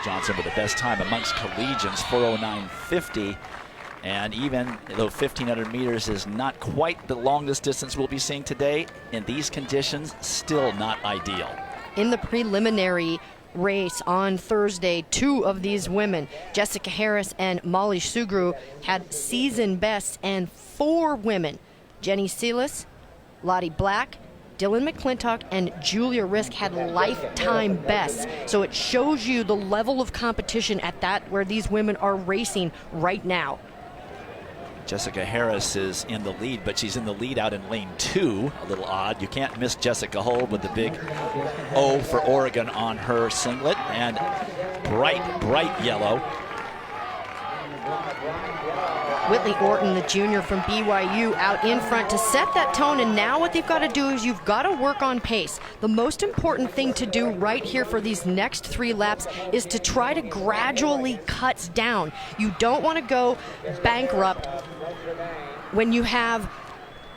Johnson with the best time amongst collegians, 4:09.50. And even though 1,500 meters is not quite the longest distance we'll be seeing today, in these conditions, still not ideal. In the preliminary race on Thursday, two of these women, Jessica Harris and Molly Sugru, had season bests, and four women, Jenny Sealis, Lottie Black, Dylan McClintock, and Julia Risk, had lifetime bests. So it shows you the level of competition at that where these women are racing right now. Jessica Harris is in the lead, but she's in the lead out in lane 2. A little odd. You can't miss Jessica Hull with the big O for Oregon on her singlet, and bright yellow. Whitley Orton, the junior from BYU, out in front to set that tone, and now what they've got to do is you've got to work on pace. The most important thing to do right here for these next 3 laps is to try to gradually cut down. You don't want to go bankrupt when you have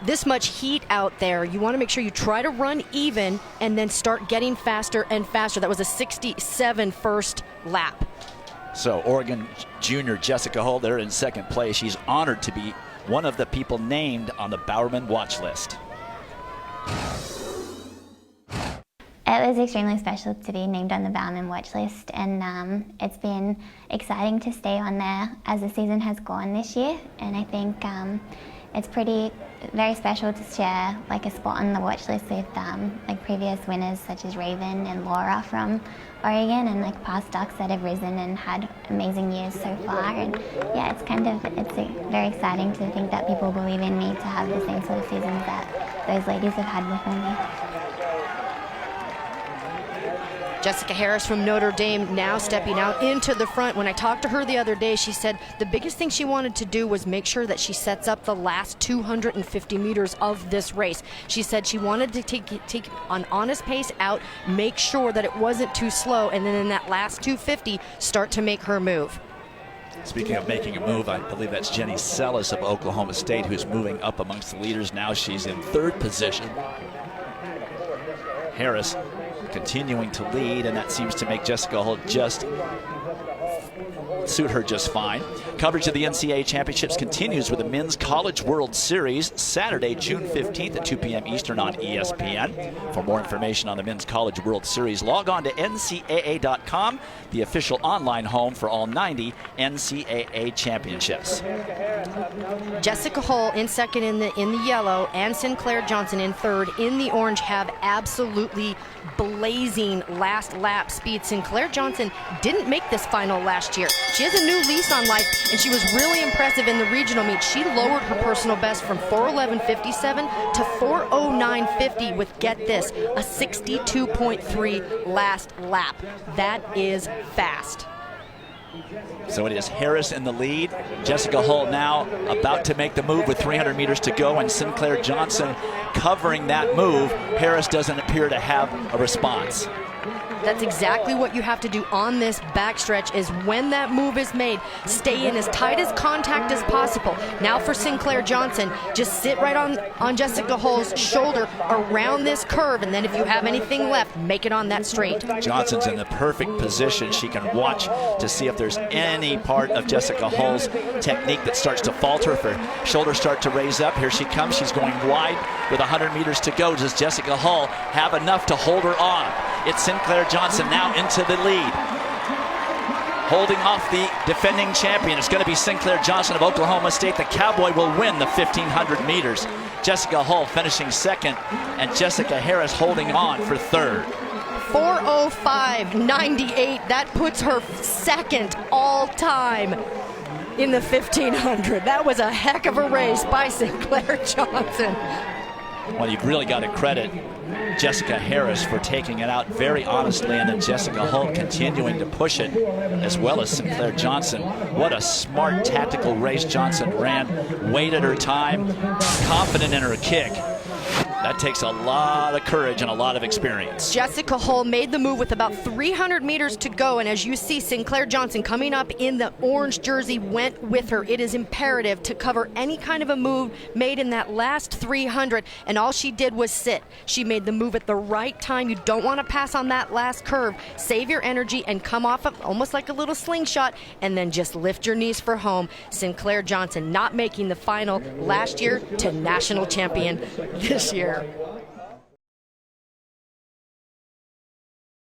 this much heat out there. You want to make sure you try to run even and then start getting faster and faster. That was a 67 first lap. So Oregon junior Jessica Hull there in second place. She's honored to be one of the people named on the Bowerman watch list. It was extremely special to be named on the Bowerman watch list, and it's been exciting to stay on there as the season has gone this year, and I think it's very special to share like a spot on the watch list with like previous winners such as Raven and Laura from Oregon, and like past ducks that have risen and had amazing years so far. And yeah, it's very exciting to think that people believe in me to have the same sort of seasons that those ladies have had before me. Jessica Harris from Notre Dame now stepping out into the front. When I talked to her the other day, she said the biggest thing she wanted to do was make sure that she sets up the last 250 meters of this race. She said she wanted to take an honest pace out, make sure that it wasn't too slow, and then in that last 250, start to make her move. Speaking of making a move, I believe that's Jenny Sealis of Oklahoma State who's moving up amongst the leaders. Now she's in 3rd position. Harris continuing to lead, and that seems to make Jessica Hull just suit her just fine. Coverage of the NCAA championships continues with the Men's College World Series Saturday, June 15th at 2 p.m. Eastern on ESPN. For more information on the Men's College World Series, log on to ncaa.com, the official online home for all 90 NCAA championships. Jessica Hull in second in the yellow, and Sinclair Johnson in third in the orange have absolutely blazing last lap speed. Sinclair Johnson didn't make this final last year. She has a new lease on life, and she was really impressive in the regional meet. She lowered her personal best from 4:11.57 to 4:09.50 with, get this, a 62.3 last lap. That is fast. So it is Harris in the lead. Jessica Hull now about to make the move with 300 meters to go, and Sinclair Johnson covering that move. Harris doesn't appear to have a response. That's exactly what you have to do on this backstretch, is when that move is made, stay in as tight as contact as possible. Now for Sinclair Johnson, just sit right on Jessica Hull's shoulder around this curve, and then if you have anything left, make it on that straight. Johnson's in the perfect position. She can watch to see if there's any part of Jessica Hull's technique that starts to falter, if her shoulders start to raise up. Here she comes. She's going wide with 100 meters to go. Does Jessica Hull have enough to hold her on? It's Sinclair Johnson now into the lead, holding off the defending champion. It's going to be Sinclair Johnson of Oklahoma State. The Cowboy will win the 1,500 meters. Jessica Hull finishing second, and Jessica Harris holding on for third. 4:05.98. That puts her second all time in the 1,500. That was a heck of a race by Sinclair Johnson. Well, you've really got to credit Jessica Harris for taking it out very honestly, and then Jessica Hull continuing to push it, as well as Sinclair Johnson. What a smart tactical race Johnson ran. Waited her time, confident in her kick. That takes a lot of courage and a lot of experience. Jessica Hull made the move with about 300 meters to go, and as you see, Sinclair Johnson coming up in the orange jersey went with her. It is imperative to cover any kind of a move made in that last 300, and all she did was sit. She made the move at the right time. You don't want to pass on that last curve. Save your energy and come off of almost like a little slingshot, and then just lift your knees for home. Sinclair Johnson not making the final last year to national champion this year.